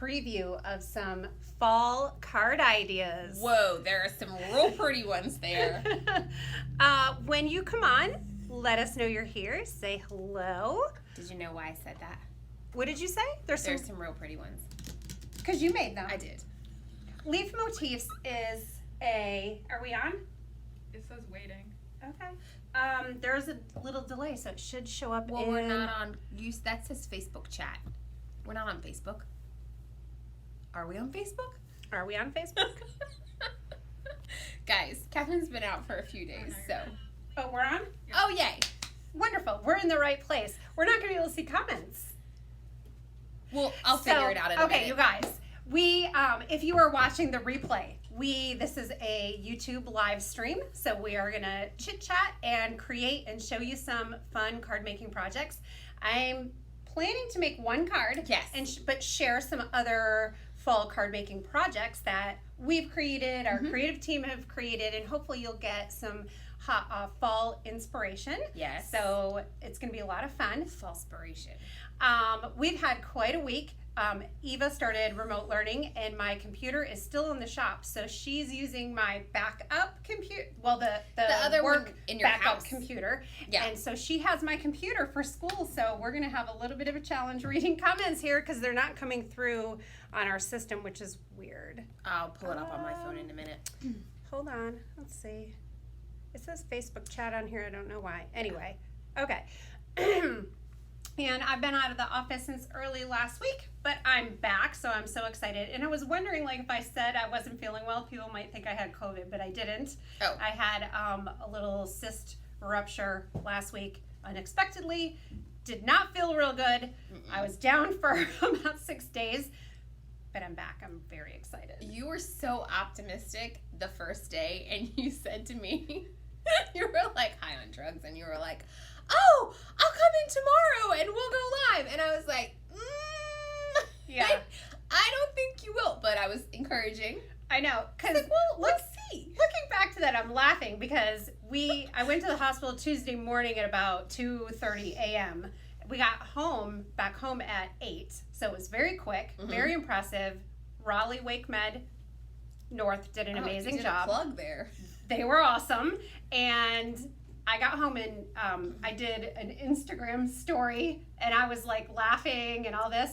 preview of some fall card ideas. Whoa, there are some real pretty ones there. When you come on, let us know you're here. Say hello. Did you know why I said that? What did you say? There's some real pretty ones. Because you made them. I did. Leaf Motifs is are we on? It says waiting. Okay. There's a little delay, so it should show up Well, we're not on, that says Facebook chat. We're not on Facebook. Are we on Facebook? Are we on Facebook? Guys, Catherine's been out for a few days, so. Oh, we're on? Oh, yay. Wonderful. We're in the right place. We're not going to be able to see comments. Well, I'll figure it out in a minute. Okay, you guys. We, if you are watching the replay, this is a YouTube live stream, so we are going to chit-chat and create and show you some fun card making projects. I'm planning to make one card, yes, but share some other fall card making projects that we've created, our creative team have created, and hopefully you'll get some fall inspiration. Yes. So it's going to be a lot of fun. Fall-spiration. We've had quite a week. Eva started remote learning, and my computer is still in the shop, so she's using my backup computer. Well, the other work one in your backup house. Computer. Yeah. And so she has my computer for school, so we're going to have a little bit of a challenge reading comments here because they're not coming through on our system, which is weird. I'll pull it up on my phone in a minute. Hold on. Let's see. It says Facebook chat on here. I don't know why. Anyway. Okay. And I've been out of the office since early last week, but I'm back, so I'm so excited. And I was wondering, like, if I said I wasn't feeling well, people might think I had COVID, but I didn't. Oh. I had a little cyst rupture last week unexpectedly. Did not feel real good. I was down for about 6 days, but I'm back. I'm very excited. You were so optimistic the first day, and you said to me, you were like high on drugs, and you were like, oh, I'll come in tomorrow and we'll go live. And I was like, yeah, I don't think you will, but I was encouraging. I know, because like, well, let's see. Looking back to that, I'm laughing because I went to the hospital Tuesday morning at about 2:30 a.m. We got back home at 8, so it was very quick, very impressive. Raleigh Wake Med North did an amazing job. A plug there. They were awesome, and I got home and I did an Instagram story, and I was like laughing and all this.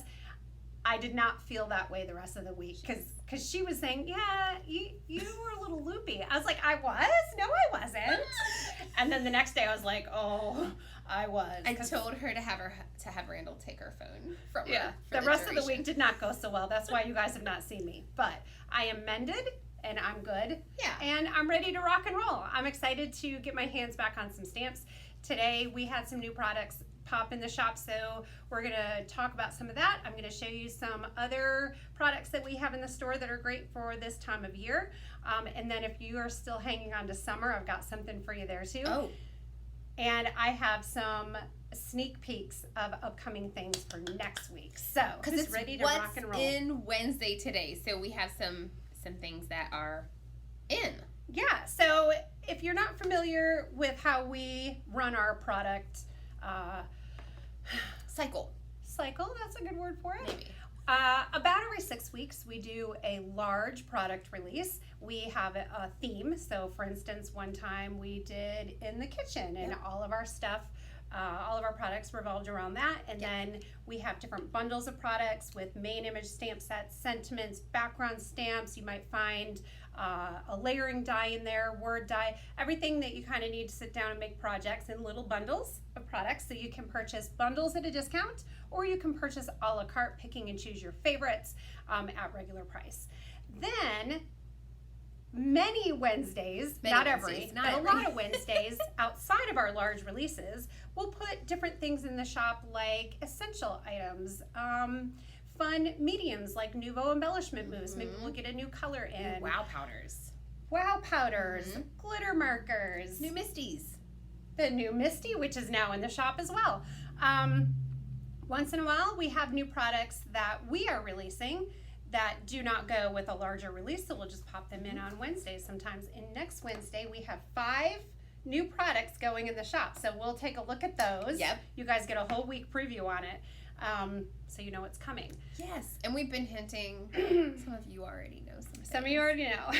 I did not feel that way the rest of the week because she was saying, yeah, you were a little loopy. I was like, I was? No, I wasn't. And then the next day I was like, oh, I was. I told her to have Randall take her phone from her. Yeah, the rest of the week did not go so well. That's why you guys have not seen me. But I am mended. And I'm good. Yeah. And I'm ready to rock and roll. I'm excited to get my hands back on some stamps. Today we had some new products pop in the shop, so we're going to talk about some of that. I'm going to show you some other products that we have in the store that are great for this time of year. And then if you are still hanging on to summer, I've got something for you there too. Oh. And I have some sneak peeks of upcoming things for next week. So because it's ready to rock and roll. In Wednesday today, so we have some things that are in. Yeah, so if you're not familiar with how we run our product cycle, that's a good word for it. Maybe. About every 6 weeks, we do a large product release. We have a theme. So, for instance, one time we did in the kitchen, and all of our stuff, all of our products revolved around that. And then we have different bundles of products with main image stamp sets, sentiments, background stamps. You might find a layering die in there, word die, everything that you kind of need to sit down and make projects in little bundles of products. So you can purchase bundles at a discount, or you can purchase a la carte, picking and choose your favorites at regular price. Then many Wednesdays, not every, but a lot of Wednesdays outside of our large releases, we'll put different things in the shop like essential items, fun mediums like Nouveau embellishment mousse. Maybe we'll get a new color in. Wow powders. Glitter markers. New Misties. The new Misty, which is now in the shop as well. Once in a while, we have new products that we are releasing that do not go with a larger release, so we'll just pop them in on Wednesdays sometimes. And next Wednesday, we have 5 new products going in the shop, so we'll take a look at those. Yep. You guys get a whole week preview on it. So you know it's coming. Yes, and we've been hinting. Some of you already know some things. Some of you already know.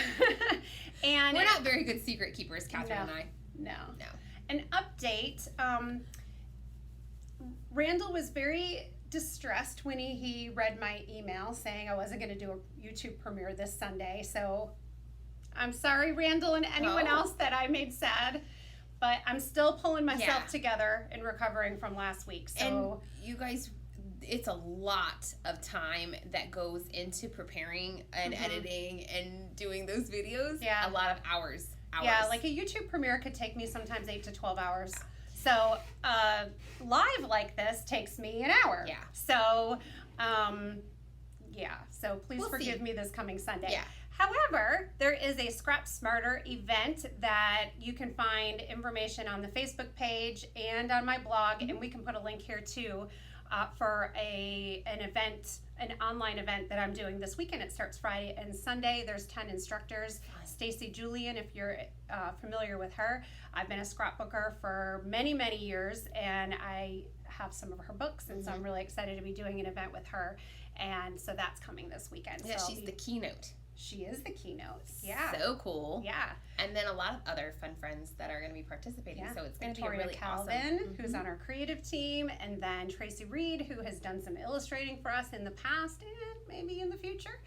And we're not very good secret keepers, Catherine and I. No. No. An update. Randall was very distressed when he read my email saying I wasn't going to do a YouTube premiere this Sunday. So I'm sorry, Randall, and anyone else that I made sad. But I'm still pulling myself together and recovering from last week. So And you guys, it's a lot of time that goes into preparing and editing and doing those videos. Yeah. A lot of hours. Yeah, like a YouTube premiere could take me sometimes 8 to 12 hours. So live like this takes me an hour. Yeah. So, so please We'll forgive see. me this coming Sunday. Yeah. However, there is a Scrap Smarter event that you can find information on the Facebook page and on my blog, and we can put a link here too for an event, an online event that I'm doing this weekend. It starts Friday and Sunday. There's 10 instructors. Stacy Julian, if you're familiar with her, I've been a scrapbooker for many, many years, and I have some of her books, and so I'm really excited to be doing an event with her, and so that's coming this weekend. Yeah, so she's the keynote. She is the keynote. Yeah. So cool. Yeah. And then a lot of other fun friends that are going to be participating. Yeah. So it's going to be Victoria really Calvin, awesome. who's on our creative team, and then Tracy Reed, who has done some illustrating for us in the past and maybe in the future,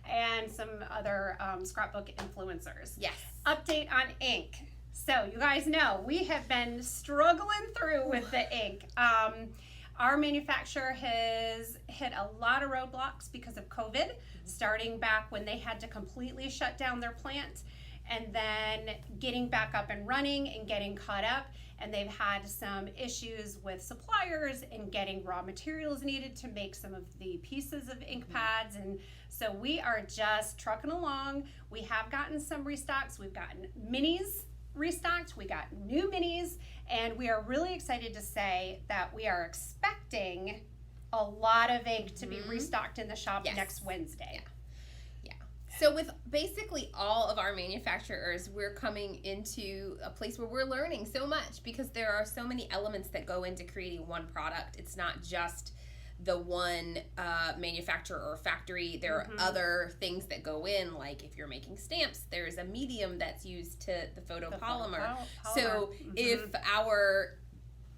and some other scrapbook influencers. Yes. Update on ink. So you guys know we have been struggling through with the ink. Our manufacturer has hit a lot of roadblocks because of COVID, starting back when they had to completely shut down their plant, and then getting back up and running and getting caught up. And they've had some issues with suppliers and getting raw materials needed to make some of the pieces of ink pads. And so we are just trucking along. We have gotten some restocks. We've gotten minis restocked. We got new minis, and we are really excited to say that we are expecting a lot of ink to be restocked in the shop next Wednesday. Yeah. So with basically all of our manufacturers, we're coming into a place where we're learning so much because there are so many elements that go into creating one product. It's not just the one manufacturer or factory. There are other things that go in, like if you're making stamps, there's a medium that's used to the photopolymer. So if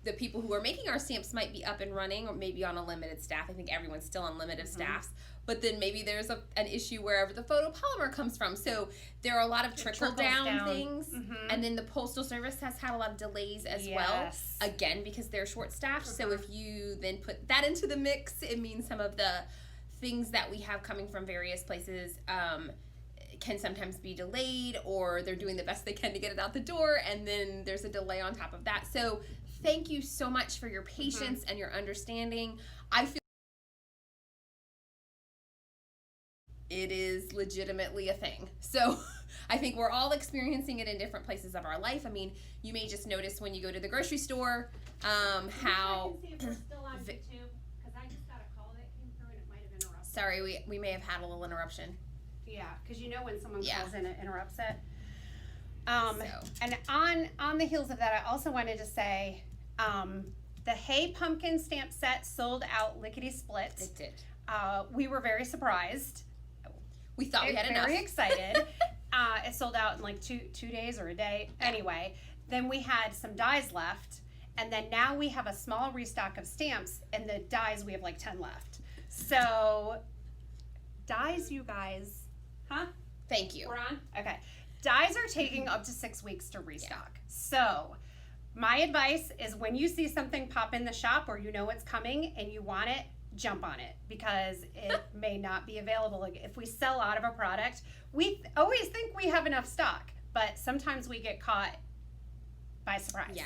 the people who are making our stamps might be up and running or maybe on a limited staff. I think everyone's still on limited staffs. But then maybe there's an issue wherever the photopolymer comes from. So there are a lot of trickle down things. And then the Postal Service has had a lot of delays as well. Again, because they're short staffed. So if you then put that into the mix, it means some of the things that we have coming from various places can sometimes be delayed, or they're doing the best they can to get it out the door, and then there's a delay on top of that. So thank you so much for your patience and your understanding. I feel it is legitimately a thing. So I think we're all experiencing it in different places of our life. I mean, you may just notice when you go to the grocery store how... I can see if we're still on YouTube, because I just got a call that came through and it might have interrupted. Sorry, we may have had a little interruption. Yeah, because you know when someone Yeah. calls in, it interrupts it. So. And on the heels of that, I also wanted to say the Hey Pumpkin stamp set sold out lickety split. It did. We were very surprised. We thought we had enough. Very excited. It sold out in like two days or a day. Anyway, then we had some dies left, and then now we have a small restock of stamps, and the dies we have like 10 left. So dies, you guys, huh? Thank you. We're on? Okay. Dies are taking up to 6 weeks to restock. So my advice is when you see something pop in the shop or you know it's coming and you want it, jump on it, because it may not be available. Like if we sell out of a product, we always think we have enough stock, but sometimes we get caught by surprise. Yeah.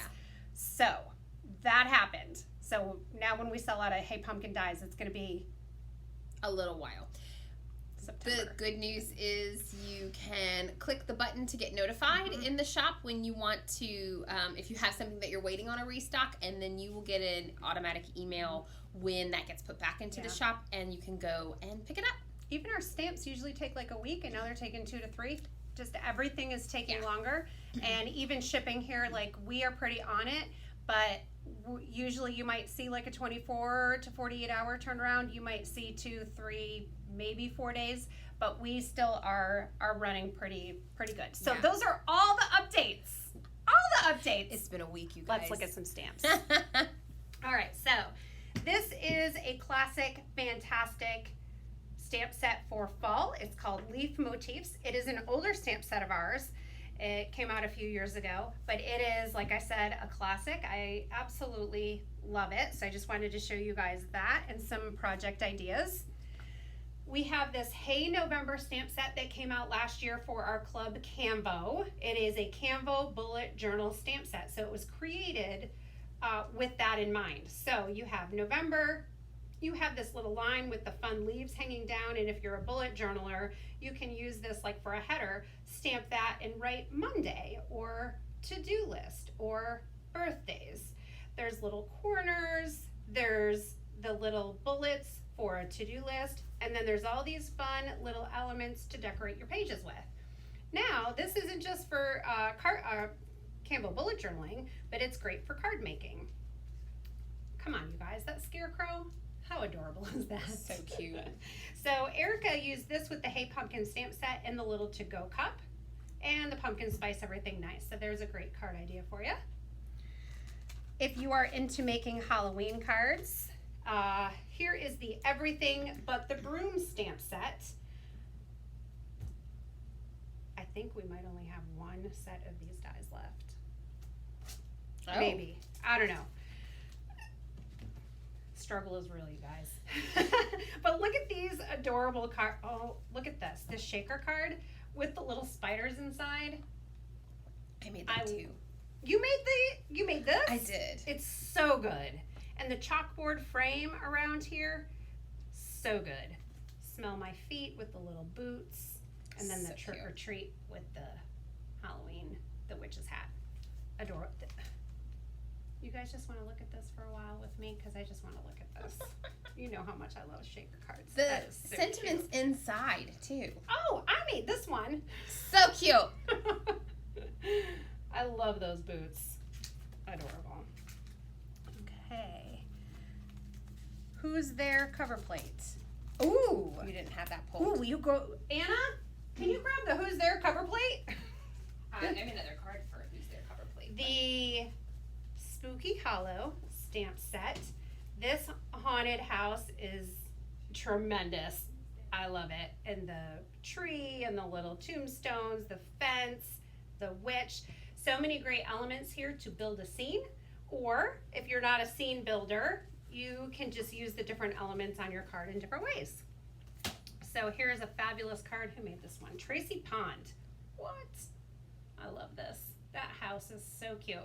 So that happened. So now when we sell out of Hey Pumpkin dies, it's going to be A little while. September. The good news is you can click the button to get notified in the shop when you want to, if you have something that you're waiting on a restock, and then you will get an automatic email when that gets put back into the shop, and you can go and pick it up. Even our stamps usually take like a week, and now they're taking 2 to 3. Just everything is taking longer, and even shipping here, like we are pretty on it, but usually you might see like a 24 to 48 hour turnaround. You might see 2, 3, maybe 4 days, but we still are running pretty good. So Yeah. those are all the updates. It's been a week, you guys. Let's look at some stamps. All right, so this is a classic, fantastic stamp set for fall. It's called Leaf Motifs. It is an older stamp set of ours. It came out a few years ago, but it is, like I said, a classic. I absolutely love it. So I just wanted to show you guys that and some project ideas. We have this Hey November stamp set that came out last year for our club Canvo. It is a Canvo bullet journal stamp set. So it was created with that in mind. So you have November, you have this little line with the fun leaves hanging down, and if you're a bullet journaler, you can use this like for a header, stamp that and write Monday or to-do list or birthdays. There's little corners, there's the little bullets for a to-do list, and then there's all these fun little elements to decorate your pages with. Now, this isn't just for Canva bullet journaling, but it's great for card making. Come on, you guys, that scarecrow, how adorable is that? So cute. So Erica used this with the Hey Pumpkin stamp set and the little to-go cup and the pumpkin spice everything nice. So there's a great card idea for you. If you are into making Halloween cards, here is the Everything But the Broom stamp set. I think we might only have one set of these dies left. Oh. Maybe. I don't know. Struggle is real, you guys. But look at these adorable cards. Oh, look at this. This shaker card with the little spiders inside. I made that too. You made this? I did. It's so good. And the chalkboard frame around here, so good. Smell my feet with the little boots. And then the So trick or cute. treat with the Halloween, the witch's hat. Adore it. You guys just want to look at this for a while with me? Because I just want to look at this. You know how much I love shaker cards. The That is so sentiments cute. inside too. Oh, I made this one. So cute. I love those boots. Adorable. Okay. Who's their cover plate? Ooh, we didn't have that Ooh, pulled. will you go, Anna? Can you grab the Who's There cover plate? I have another card for who's their cover plate. The Spooky Hollow stamp set. This haunted house is tremendous. I love it. And the tree and the little tombstones, the fence, the witch. So many great elements here to build a scene. Or if you're not a scene builder, you can just use the different elements on your card in different ways. So here's a fabulous card. Who made this one? Tracy Pond. What? I love this. That house is so cute.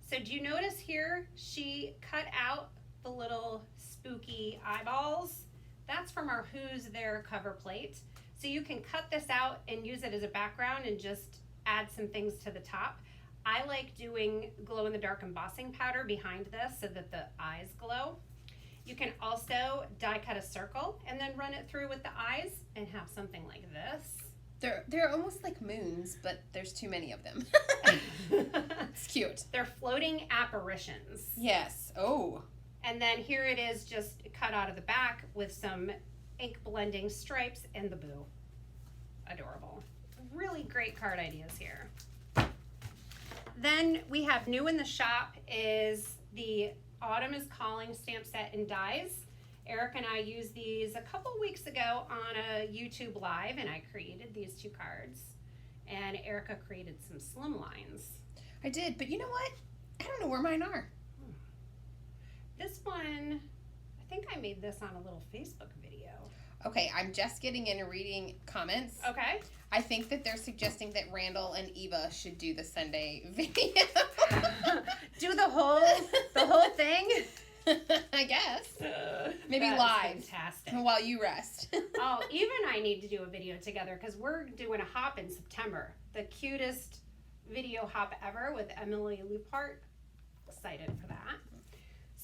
So do you notice here she cut out the little spooky eyeballs? That's from our Who's There cover plate. So you can cut this out and use it as a background and just add some things to the top. I like doing glow-in-the-dark embossing powder behind this so that the eyes glow. You can also die cut a circle and then run it through with the eyes and have something like this. They're almost like moons, but there's too many of them. It's cute. They're floating apparitions. Yes. Oh. And then here it is just cut out of the back with some ink blending stripes and the boo. Adorable. Really great card ideas here. Then we have new in the shop is the Autumn is Calling stamp set and dies. Eric and I used these a couple weeks ago on a YouTube live, and I created these two cards. And Erica created some Slimlines. I did, but you know what? I don't know where mine are. This one, I think I made this on a little Facebook video. Okay, I'm just getting in and reading comments. Okay. I think that they're suggesting that Randall and Eva should do the Sunday video. Do the whole thing? I guess. Maybe That is live. Fantastic. While you rest. Oh, Eva and I need to do a video together because we're doing a hop in September. The cutest video hop ever with Emily Lupart. Excited for that.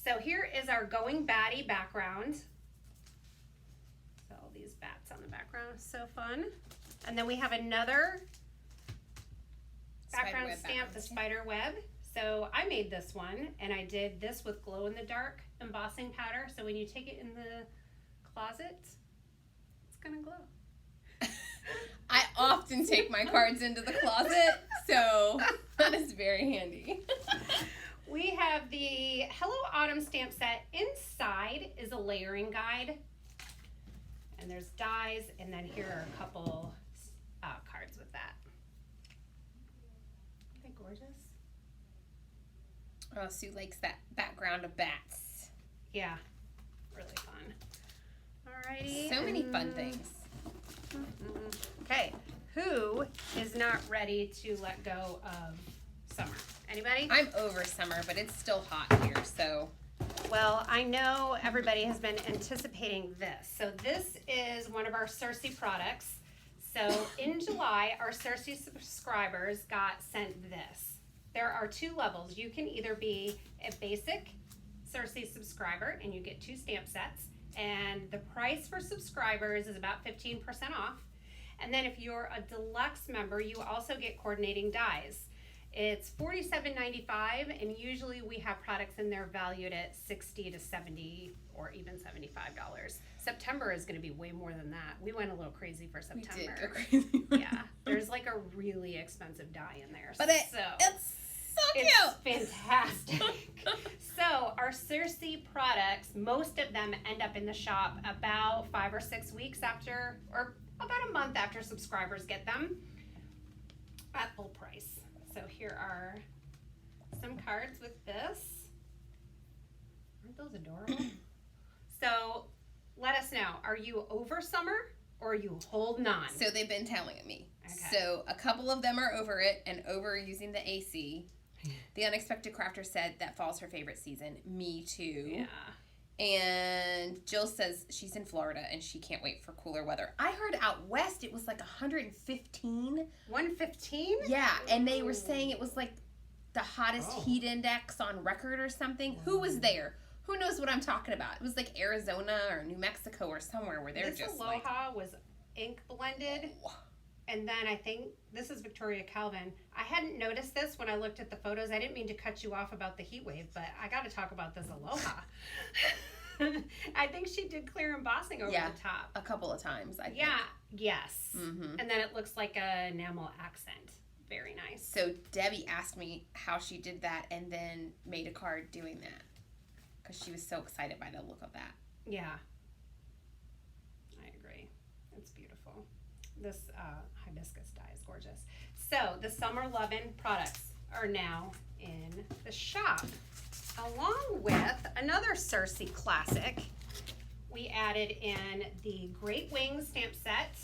So here is our Going Batty background. So all these bats on the background, so fun. And then we have another background Spiderweb stamp, the background. spider web. So I made this one, and I did this with glow-in-the-dark embossing powder. So when you take it in the closet, it's gonna glow. I often take my cards into the closet, so that is very handy. We have the Hello Autumn stamp set. Inside is a layering guide, and there's dies, and then here are a couple cards with that. Aren't they gorgeous? Oh, Sue likes that background of bats. Yeah, really fun. Alrighty. So many fun things. Okay, who is not ready to let go of summer? Anybody? I'm over summer, but it's still hot here, so. Well, I know everybody has been anticipating this. So this is one of our Cersei products. So in July, our Cersei subscribers got sent this. There are 2 levels. You can either be a basic Cersei subscriber and you get 2 stamp sets. And the price for subscribers is about 15% off. And then if you're a deluxe member, you also get coordinating dies. It's $47.95, and usually we have products in there valued at $60 to $70 or even $75. September is going to be way more than that. We went a little crazy for September. We did go crazy. Yeah, there's like a really expensive die in there. But so it's so it's fantastic. So our Cersei products, most of them end up in the shop about 5 or 6 weeks after, or about a month after subscribers get them at full price. So here are some cards with this. Aren't those adorable? So let us know, are you over summer or are you holding on? So they've been telling me. Okay. So a couple of them are over it and over using the AC. The Unexpected Crafter said that fall's her favorite season. Me too. Yeah. And Jill says she's in Florida and she can't wait for cooler weather. I heard out west it was like 115. 115? Yeah, and they were saying it was like the hottest Oh. heat index on record or something. Who was there? Who knows what I'm talking about? It was like Arizona or New Mexico or somewhere where they're This just Aloha was ink blended. And then I think this is Victoria Calvin. I hadn't noticed this when I looked at the photos. I didn't mean to cut you off about the heat wave, but I got to talk about this Aloha. I think she did clear embossing over the top. a couple of times. I think. Yeah, yes. Mm-hmm. And then it looks like a enamel accent. Very nice. So Debbie asked me how she did that and then made a card doing that because she was so excited by the look of that. Yeah. I agree. It's beautiful. This hibiscus dye is gorgeous. So the Summer Lovin' products are now in the shop. Along with another Cersei classic, we added in the Great Wings stamp set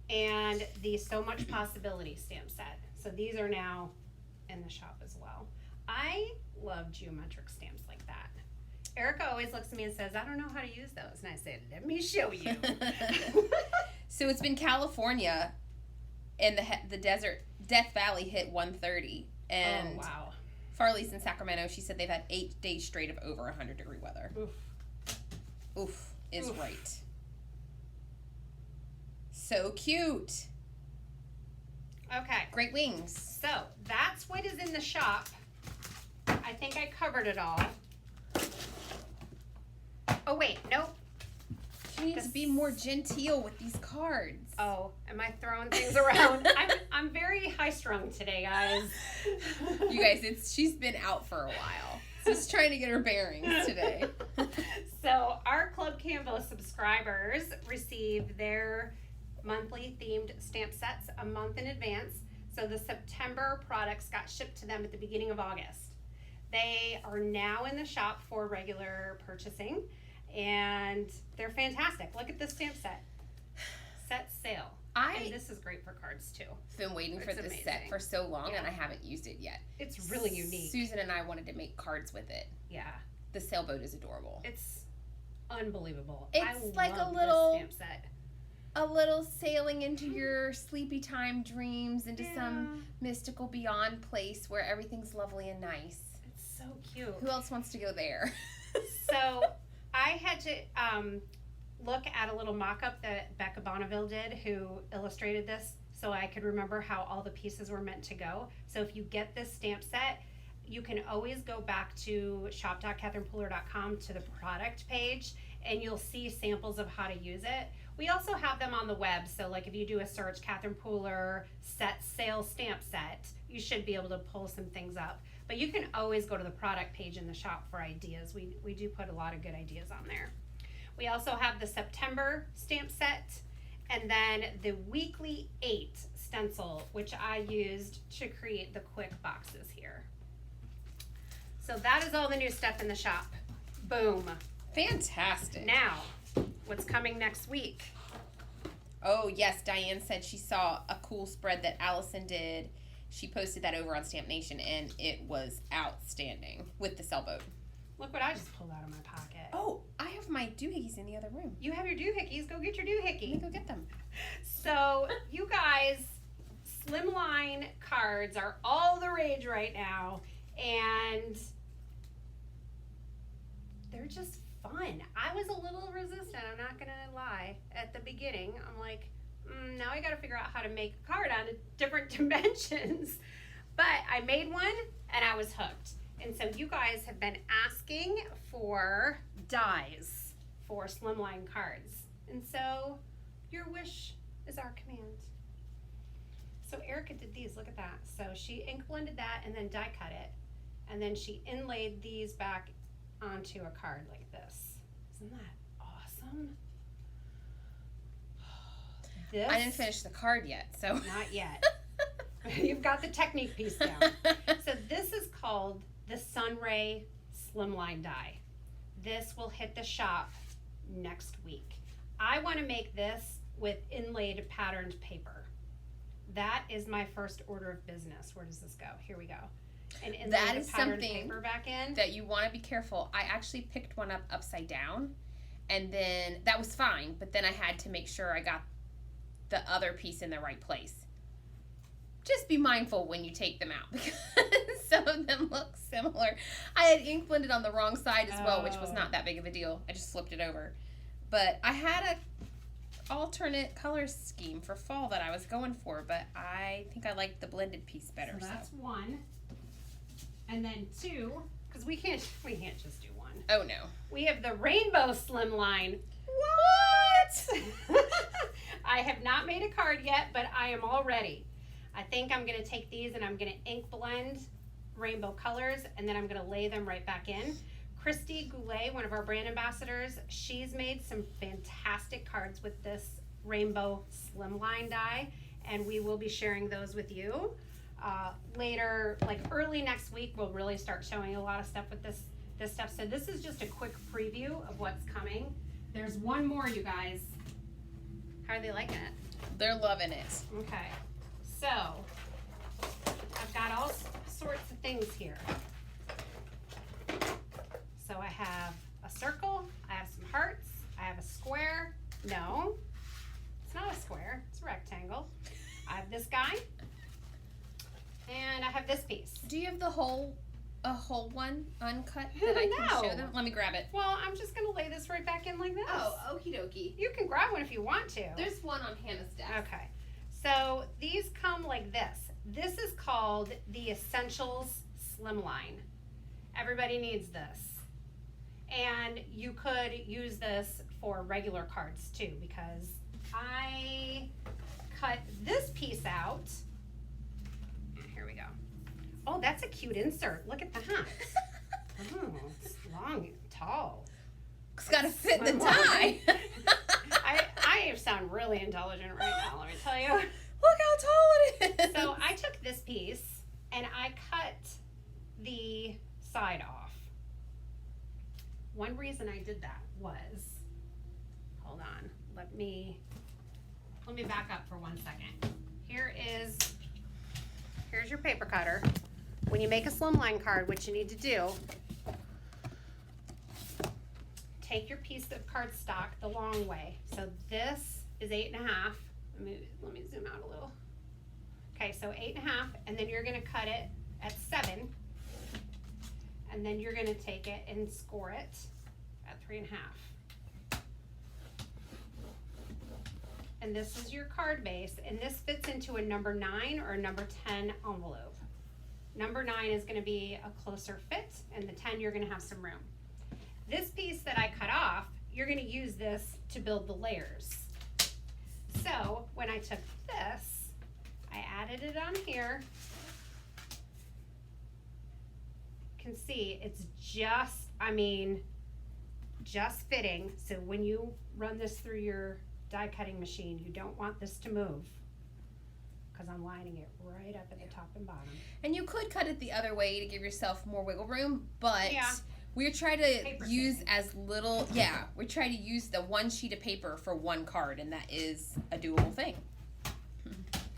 and the So Much Possibility stamp set. So these are now in the shop as well. I love geometric stamps like that. Erica always looks at me and says, I don't know how to use those. And I say, let me show you. So it's been California and the desert, Death Valley hit 130. And oh, wow. Farley's in Sacramento. She said they've had 8 days straight of over 100-degree weather. Oof. Oof is Oof. right. So cute. Okay. Great Wings. So that's what is in the shop. I think I covered it all. Oh, wait. Nope. You need to be more genteel with these cards. Oh, am I throwing things around? I'm very high-strung today, guys. You guys, she's been out for a while. Just trying to get her bearings today. So our Club Canva subscribers receive their monthly themed stamp sets a month in advance. So the September products got shipped to them at the beginning of August. They are now in the shop for regular purchasing, and they're fantastic. Look at this stamp set. Set sale. And this is great for cards too. Been waiting for It's this amazing. set for so long, Yeah. and I haven't used it yet. It's really unique. Susan and I wanted to make cards with it. Yeah. The sailboat is adorable. It's unbelievable. It's I like love a little- this stamp set. A little sailing into your sleepy time dreams, into some mystical beyond place where everything's lovely and nice. It's so cute. Who else wants to go there? So I had to look at a little mock-up that Becca Bonneville did, who illustrated this, so I could remember how all the pieces were meant to go. So if you get this stamp set, you can always go back to shop.catherinepooler.com to the product page, and you'll see samples of how to use it. We also have them on the web, so like if you do a search, Catherine Pooler set sales stamp set, you should be able to pull some things up. But you can always go to the product page in the shop for ideas. We do put a lot of good ideas on there. We also have the September stamp set, and then the weekly 8 stencil, which I used to create the quick boxes here. So that is all the new stuff in the shop. Boom. Fantastic. Now, what's coming next week? Oh, yes. Diane said she saw a cool spread that Allison did. She posted that over on Stamp Nation, and it was outstanding with the sailboat. Look what I just pulled out of my pocket. Oh, I have my doohickeys in the other room. You have your doohickeys. Go get your Let me doohickey. go get them. So, you guys, Slimline cards are all the rage right now, and they're just fun. I was a little resistant, I'm not gonna lie. At the beginning, I'm like, now I gotta figure out how to make a card on different dimensions. But I made one, and I was hooked. And so you guys have been asking for dies for Slimline cards. And so your wish is our command. So Erica did these, look at that. So she ink blended that and then die cut it. And then she inlaid these back onto a card like this. Isn't that awesome? This, I didn't finish the card yet, so. not yet. You've got the technique piece down. So this is called the Sunray Slimline die. This will hit the shop next week. I want to make this with inlaid patterned paper. That is my first order of business. Where does this go? Here we go. And inlay That the is patterned something paper back in. that you want to be careful. I actually picked one up upside down, and then that was fine, but then I had to make sure I got the other piece in the right place. Just be mindful when you take them out because some of them look similar. I had ink blended on the wrong side as well, which was not that big of a deal. I just flipped it over. But I had a alternate color scheme for fall that I was going for, but I think I liked the blended piece better. So that's one. And then two, because we can't just do one. Oh no. We have the Rainbow Slimline. What? I have not made a card yet, but I am all ready. I think I'm going to take these and I'm going to ink blend rainbow colors, and then I'm going to lay them right back in. Christy Goulet, one of our brand ambassadors, she's made some fantastic cards with this Rainbow Slimline die, and we will be sharing those with you. Later, like early next week, we'll really start showing a lot of stuff with this stuff. So this is just a quick preview of what's coming. There's one more, you guys. How are they liking it? They're loving it. Okay, so I've got all sorts of things here. So I have a circle, I have some hearts, I have a square. No, it's not a square, it's a rectangle. I have this guy, and I have this piece. Do you have a whole one uncut that I can No. show them? Let me grab it. Well, I'm just gonna lay this right back in like this. Oh, okie dokie. You can grab one if you want to. There's one on Hannah's desk. Okay, so these come like this. This is called the Essentials Slimline. Everybody needs this. And you could use this for regular cards too, because I cut this piece out. Here we go. Oh, that's a cute insert. Look at that. Oh, it's long, tall. It's got to fit the Slimline. tie. I sound really intelligent right now, let me tell you. Look how tall it is. So I took this piece and I cut the side off. One reason I did that was, hold on, let me back up for 1 second. Here's your paper cutter. When you make a slimline card, what you need to do, take your piece of cardstock the long way. So this is 8.5. Let me zoom out a little. Okay, so 8.5, and then you're gonna cut it at 7, and then you're gonna take it and score it at 3.5. And this is your card base, and this fits into a number 9 or a number 10 envelope. Number 9 is going to be a closer fit, and the 10 you're going to have some room. This piece that I cut off, you're going to use this to build the layers. So when I took this, I added it on here. You can see it's just, just fitting. So when you run this through your die cutting machine, you don't want this to move, because I'm lining it right up at the top and bottom. And you could cut it the other way to give yourself more wiggle room, but Yeah. we're trying to Paper use saving. as little, we try to use the one sheet of paper for one card, and that is a doable thing.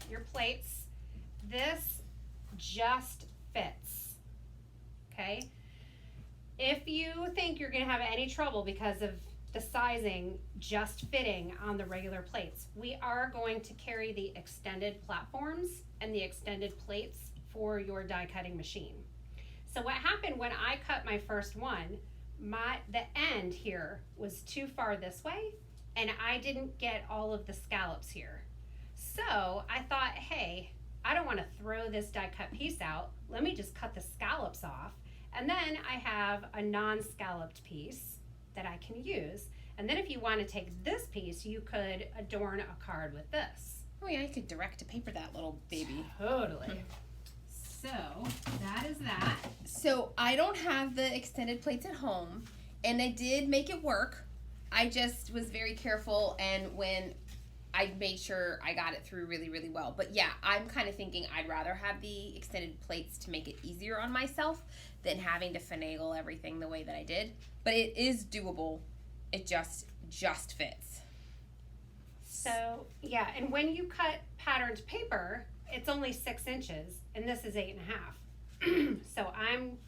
Your plates, this just fits, okay? If you think you're gonna have any trouble because of the sizing just fitting on the regular plates, we are going to carry the extended platforms and the extended plates for your die cutting machine. So what happened when I cut my first one, the end here was too far this way, and I didn't get all of the scallops here. So I thought, hey, I don't want to throw this die cut piece out. Let me just cut the scallops off. And then I have a non-scalloped piece that I can use. And then if you want to take this piece, you could adorn a card with this. Oh yeah, you could direct to paper that little baby. Totally. So that is that. So I don't have the extended plates at home, and I did make it work. I just was very careful, and when I made sure I got it through really, really well. But yeah, I'm kind of thinking I'd rather have the extended plates to make it easier on myself than having to finagle everything the way that I did. But it is doable. It just fits. So yeah, and when you cut patterned paper, it's only 6 inches, and this is 8.5. So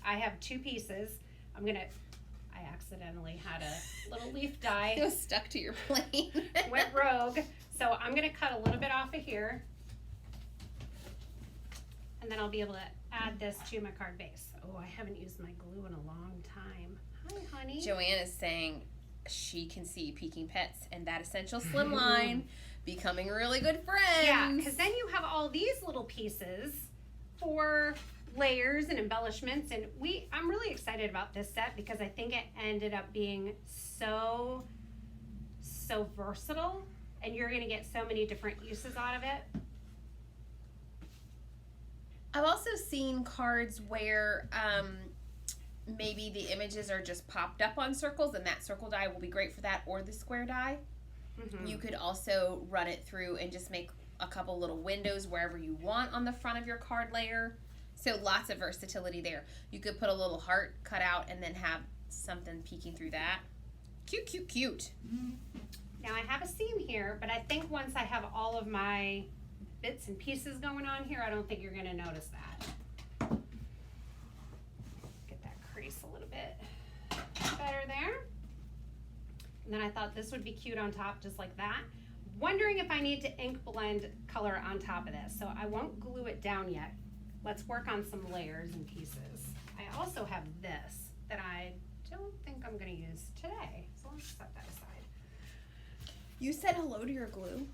I have 2 pieces. I accidentally had a little leaf die. It was stuck to your plane. Went rogue. So I'm gonna cut a little bit off of here, and then I'll be able to add this to my card base. Oh, I haven't used my glue in a long time. Hi, honey. Joanne is saying she can see Peking Pets and that essential Slimline becoming really good friends. Yeah, because then you have all these little pieces for layers and embellishments, and I'm really excited about this set because I think it ended up being so versatile, and you're gonna get so many different uses out of it. I've also seen cards where maybe the images are just popped up on circles, and that circle die will be great for that, or the square die. Mm-hmm. You could also run it through and just make a couple little windows wherever you want on the front of your card layer. So lots of versatility there. You could put a little heart cut out and then have something peeking through that. Cute, cute, cute. Now I have a seam here, but I think once I have all of my bits and pieces going on here, I don't think you're gonna notice that. Get that crease a little bit better there. And then I thought this would be cute on top, just like that. Wondering if I need to ink blend color on top of this, so I won't glue it down yet. Let's work on some layers and pieces. I also have this that I don't think I'm gonna use today, so let's set that aside. You said hello to your glue.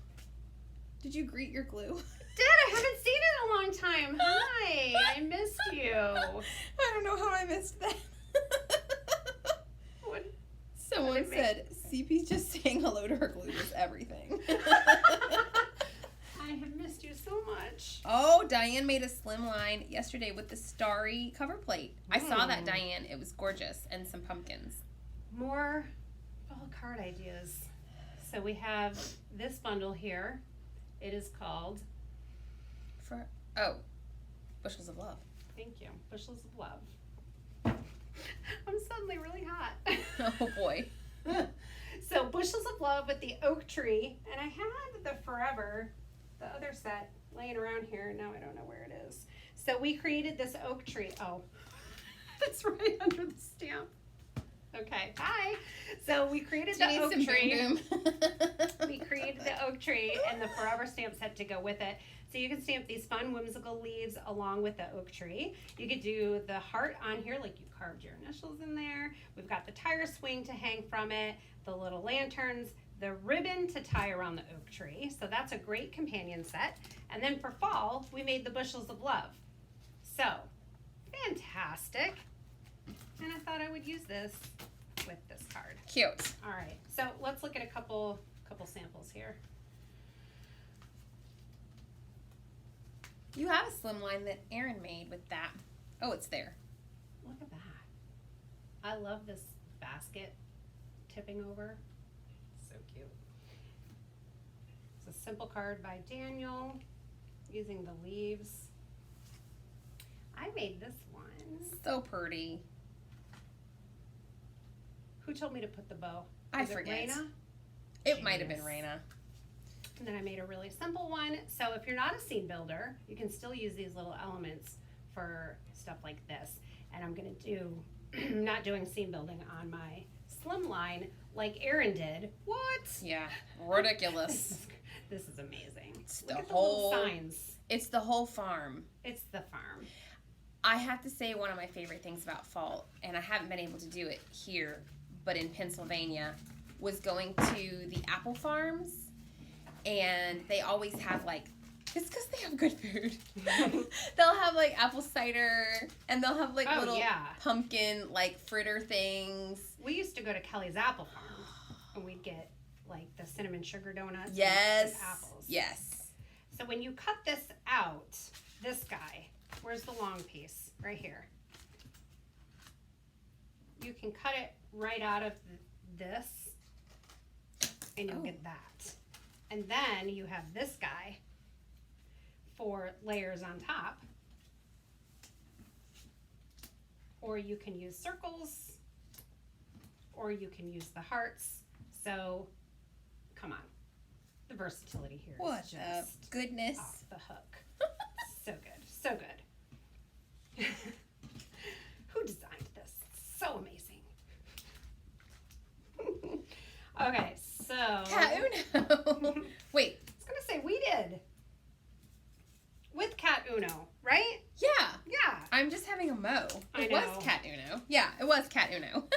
Did you greet your glue? Did I haven't seen it in a long time. Hi, I missed you. I don't know how I missed that. What? Someone said, CP's just saying hello to her glue is everything. I have missed you so much. Oh, Diane made a Slimline yesterday with the starry cover plate. I saw that, Mm. Diane. It was gorgeous. And some pumpkins. More fall card ideas. So we have this bundle here. It is called, Bushels of Love. thank you, Bushels of Love. I'm suddenly really hot. Oh, boy. So Bushels of Love with the oak tree. And I had the Forever, the other set, laying around here. Now I don't know where it is. So we created this oak tree. Oh, it's right under the stamp. Okay, hi. So we created Do you the need oak some tree. boom boom? We created the oak tree and the Forever stamp set to go with it. So you can stamp these fun whimsical leaves along with the oak tree. You could do the heart on here, like you carved your initials in there. We've got the tire swing to hang from it, the little lanterns, the ribbon to tie around the oak tree. So that's a great companion set. And then for fall, we made the Bushels of Love. So Fantastic. And I thought I would use this with this card. Cute. All right, so let's look at a couple samples here. You have a Slimline that Erin made with that. Oh, it's there. Look at that. I love this basket tipping over. So cute. It's a simple card by Daniel using the leaves. I made this one. So pretty. Who told me to put the bow? I Was it forget. Raina? It might have been Genius. Raina. And then I made a really simple one. So if you're not a scene builder, you can still use these little elements for stuff like this. And I'm going to do, not doing scene building on my Slimline like Erin did. What? Yeah, ridiculous. This is amazing. It's Look the at the little whole signs. It's the whole farm. It's the farm. I have to say one of my favorite things about fall, and I haven't been able to do it here, but in Pennsylvania, was going to the apple farms, and they always have like, it's because they have good food. They'll have like apple cider, and they'll have like Oh, little yeah. pumpkin like fritter things. We used to go to Kelly's Apple Farm, and we'd get like the cinnamon sugar donuts Yes. and apples. Yes. So when you cut this out, this guy, where's the long piece? Right here. You can cut it right out of this, and you'll Oh. get that. And then you have this guy for layers on top. Or you can use circles, or you can use the hearts. So, come on. The versatility here is What the just goodness. off the hook. So good, so good. Who designed this? So amazing. Okay, so Cat Uno. Wait. I was gonna say we did with Cat Uno, right? Yeah. Yeah. I'm just having a mo. I It know. was Cat Uno. Yeah, it was Cat Uno.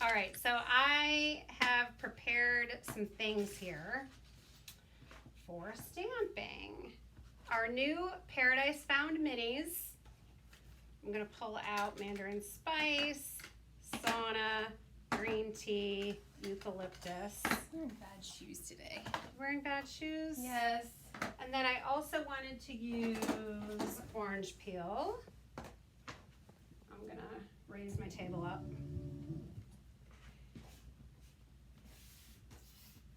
All right, so I have prepared some things here for stamping. Our new Paradise Found minis. I'm gonna pull out Mandarin Spice, Sauna, green tea, eucalyptus. I'm wearing bad shoes today. Wearing bad shoes? Yes. And then I also wanted to use orange peel. I'm gonna raise my table up.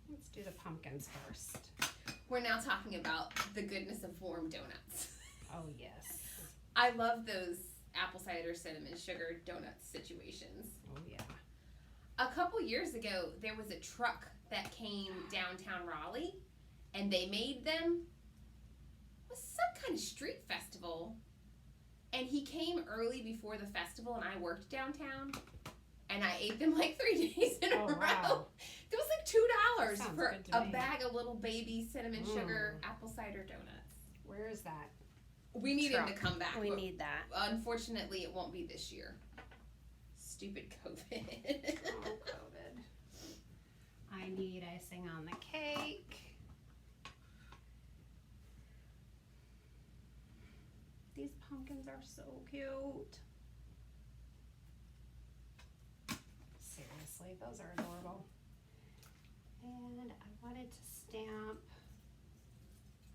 Let's do the pumpkins first. We're now talking about the goodness of warm donuts. Oh yes. I love those apple cider cinnamon sugar donut situations. Oh yeah. A couple years ago, there was a truck that came downtown Raleigh, and they made them. It was some kind of street festival, and he came early before the festival, and I worked downtown, and I ate them like 3 days in Oh, a row. wow. It was like $2 Sounds for good to a me. bag of little baby cinnamon sugar Mm. apple cider donuts. Where is that? We need him to Truck. come back. We but need that. Unfortunately, it won't be this year. Stupid COVID. Oh, COVID. I need icing on the cake. These pumpkins are so cute. Seriously, those are adorable. And I wanted to stamp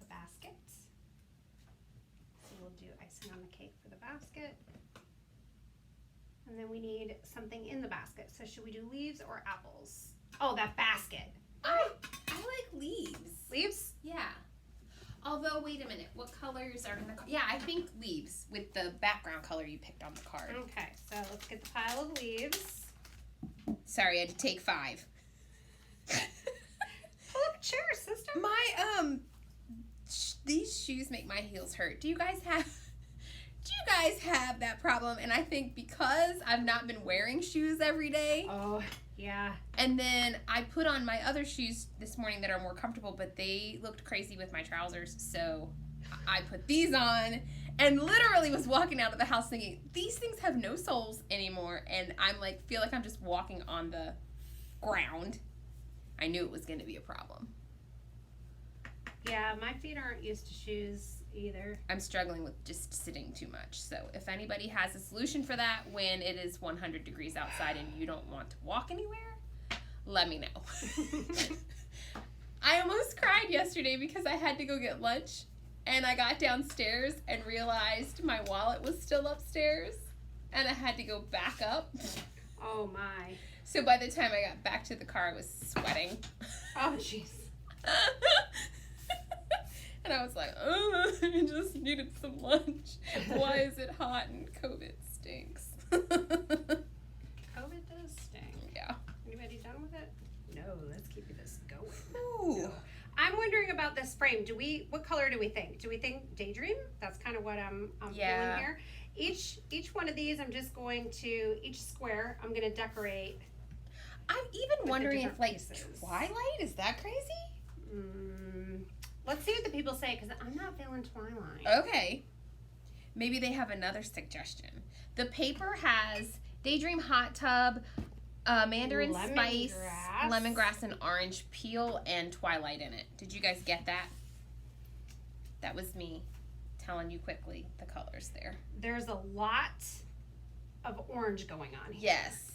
the basket. So we'll do icing on the cake for the basket. And then we need something in the basket. So should we do leaves or apples? Oh, that basket. I like leaves. Leaves? Yeah. Although, wait a minute. What colors are in the card? Yeah, I think leaves with the background color you picked on the card. Okay, so let's get the pile of leaves. Sorry, I had to take 5. Pull up a chair, sister. My, these shoes make my heels hurt. Do you guys have that problem? And I think because I've not been wearing shoes every day, Oh, yeah. and then I put on my other shoes this morning that are more comfortable, but they looked crazy with my trousers, so I put these on and literally was walking out of the house thinking, these things have no soles anymore, and I'm like, feel like I'm just walking on the ground. I knew it was going to be a problem. Yeah, my feet aren't used to shoes either. I'm struggling with just sitting too much. So if anybody has a solution for that when it is 100 degrees outside and you don't want to walk anywhere, let me know. I almost cried yesterday because I had to go get lunch and I got downstairs and realized my wallet was still upstairs and I had to go back up. Oh my. So by the time I got back to the car, I was sweating. Oh jeez. And I was like, oh, I just needed some lunch. Why is it hot and COVID stinks? COVID does stink. Yeah. Anybody done with it? No, let's keep this going. Ooh. I'm wondering about this frame. What color do we think? Do we think Daydream? That's kind of what I'm feeling here. Each one of these, I'm just going to, each square, I'm going to decorate. I'm even wondering if, like, pieces. Twilight? Is that crazy? Let's see what the people say, because I'm not feeling Twilight. Okay. Maybe they have another suggestion. The paper has Daydream Hot Tub, Mandarin Spice, Lemongrass, and Orange Peel, and Twilight in it. Did you guys get that? That was me telling you quickly the colors there. There's a lot of orange going on here. Yes.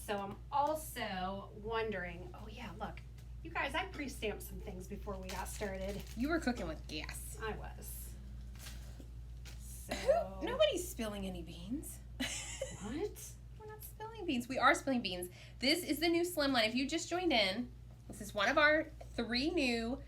So I'm also wondering, oh yeah, look. You guys, I pre-stamped some things before we got started. You were cooking with gas. I was. So. Nobody's spilling any beans. What? We're not spilling beans. We are spilling beans. This is the new Slimline. If you just joined in, this is one of our 3 new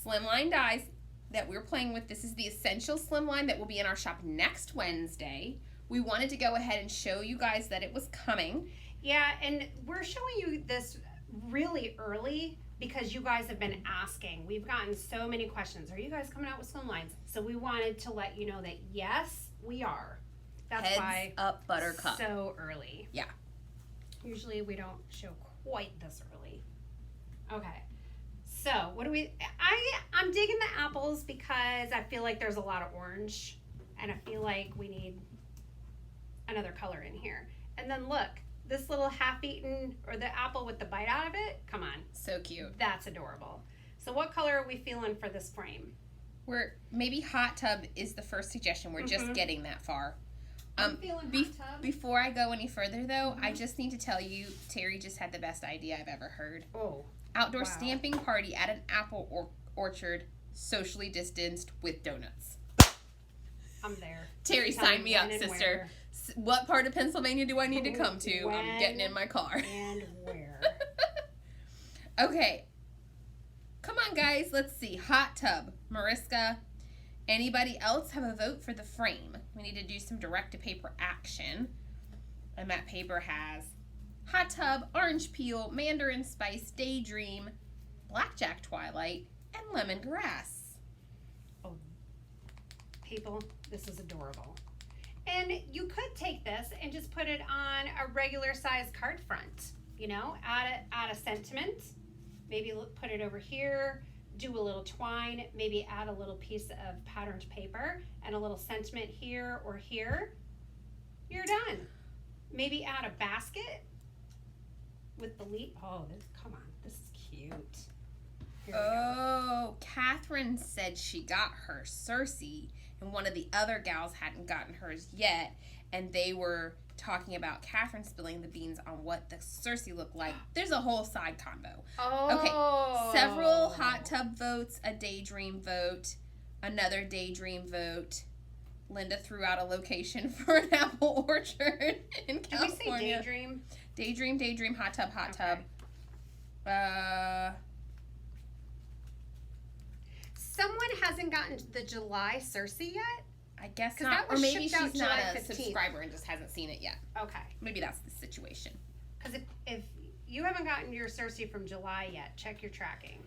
Slimline dies that we're playing with. This is the Essential Slimline that will be in our shop next Wednesday. We wanted to go ahead and show you guys that it was coming. Yeah, and we're showing you this really early because you guys have been asking. We've gotten so many questions. Are you guys coming out with Slimlines? So we wanted to let you know that yes, we are. That's Heads why up, Buttercup. so early. Yeah. Usually we don't show quite this early. Okay. So what do we? I'm digging the apples because I feel like there's a lot of orange, and I feel like we need another color in here. And then look. This little half-eaten, or the apple with the bite out of it, come on. So cute. That's adorable. So what color are we feeling for this frame? We're maybe Hot Tub is the first suggestion. We're just getting that far. I'm feeling hot tub. Before I go any further, though, I just need to tell you, Terry just had the best idea I've ever heard. Oh. Outdoor wow. stamping party at an apple orchard, socially distanced with donuts. I'm there. Terry, Tell sign me up, when and sister. where. What part of Pennsylvania do I need to come to? I'm When getting in my car. And where? Okay. Come on, guys. Let's see. Hot Tub. Mariska. Anybody else have a vote for the frame? We need to do some direct-to-paper action. And that paper has Hot Tub, Orange Peel, Mandarin Spice, Daydream, Blackjack Twilight, and Lemongrass. Oh, people, this is adorable. And you could take this and just put it on a regular size card front, you know, add a sentiment, maybe put it over here, do a little twine, maybe add a little piece of patterned paper and a little sentiment here or here. You're done. Maybe add a basket with the leaf. Oh, come on, this is cute. Here we go. Oh, Catherine said she got her Cersei, and one of the other gals hadn't gotten hers yet, and they were talking about Catherine spilling the beans on what the Cersei looked like. There's a whole side convo. Oh. Okay, several Hot Tub votes, a Daydream vote, another Daydream vote. Linda threw out a location for an apple orchard in Did we say California. Daydream? Daydream, Hot Tub. Okay. Someone hasn't gotten the July Cersei yet? I guess 'Cause not. that Or was maybe shipped out she's not July a 15th. subscriber and just hasn't seen it yet. Okay. Maybe that's the situation. Because if you haven't gotten your Cersei from July yet, check your tracking.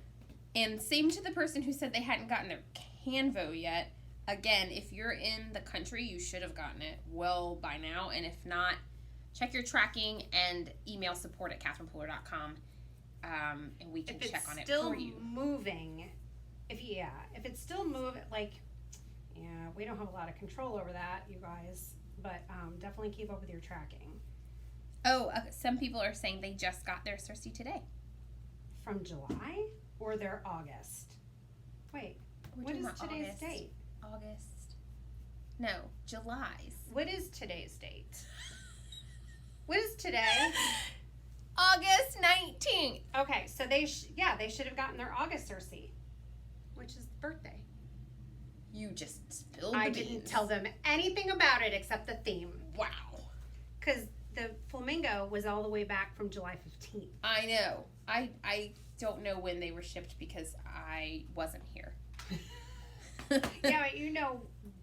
And same to the person who said they hadn't gotten their Canvo yet. Again, if you're in the country, you should have gotten it well by now. And if not, check your tracking and email support@catherinepuller.com, and we can check on it for you. If it's still moving, if it's still moving, we don't have a lot of control over that, you guys. But definitely keep up with your tracking. Oh, some people are saying they just got their Cersei today. From July or their August? Wait, what is today's date? August. No, July's. What is today's date? What is today? August 19th. Okay, so they should have gotten their August Cersei, which is the birthday. You just spilled the I beans. didn't tell them anything about it except the theme. Wow. Because the flamingo was all the way back from July 15th. I know. I don't know when they were shipped because I wasn't here. Yeah, but you know,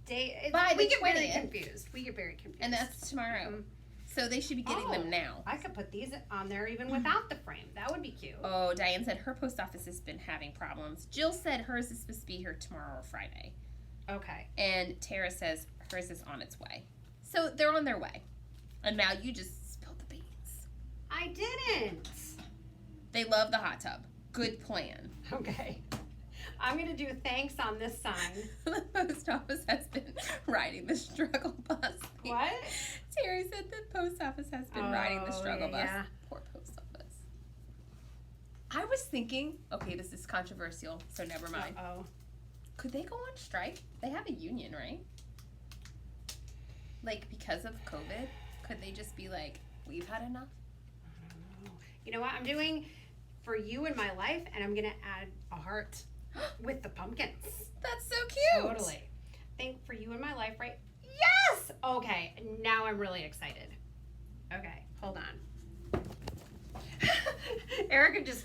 By we the get very 20th. confused. We get very confused. And that's tomorrow. Mhm. So they should be getting Oh. them now. I could put these on there even without the frame. That would be cute. Oh, Diane said her post office has been having problems. Jill said hers is supposed to be here tomorrow or Friday. Okay. And Tara says hers is on its way. So they're on their way. And now you just spilled the beans. I didn't. They love the hot tub. Good plan. Okay. I'm going to do thanks on this sign. The post office has been riding the struggle bus. What? Terry said the post office has been riding the struggle bus. Yeah. Poor post office. I was thinking, okay, this is controversial, so never mind. Uh-oh. Could they go on strike? They have a union, right? Like, because of COVID, could they just be like, we've had enough? You know what I'm doing for you in my life? And I'm going to add a heart with the pumpkins. That's so cute. Totally. Think for you in my life, right? Yes! Okay, now I'm really excited. Okay, hold on. Erica just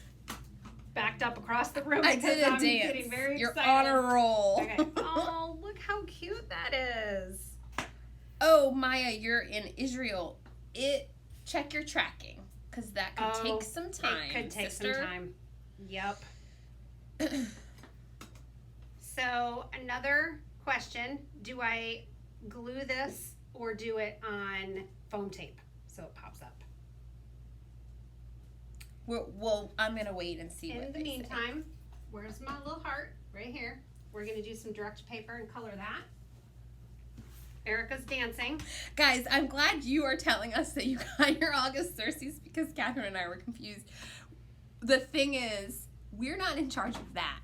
backed up across the room I because did a I'm dance. getting very You're excited. on a roll. Okay. Oh, look how cute that is. Oh, Maya, you're in Israel. Check your tracking, because that could take some time. It could take sister. some time. Yep. So another question, do I glue this or do it on foam tape so it pops up? Well, I'm going to wait and see what In the they say. meantime, where's my little heart? Right here. We're going to do some direct paper and color that. Erica's dancing. Guys, I'm glad you are telling us that you got your August Cersei's because Catherine and I were confused. The thing is, we're not in charge of that.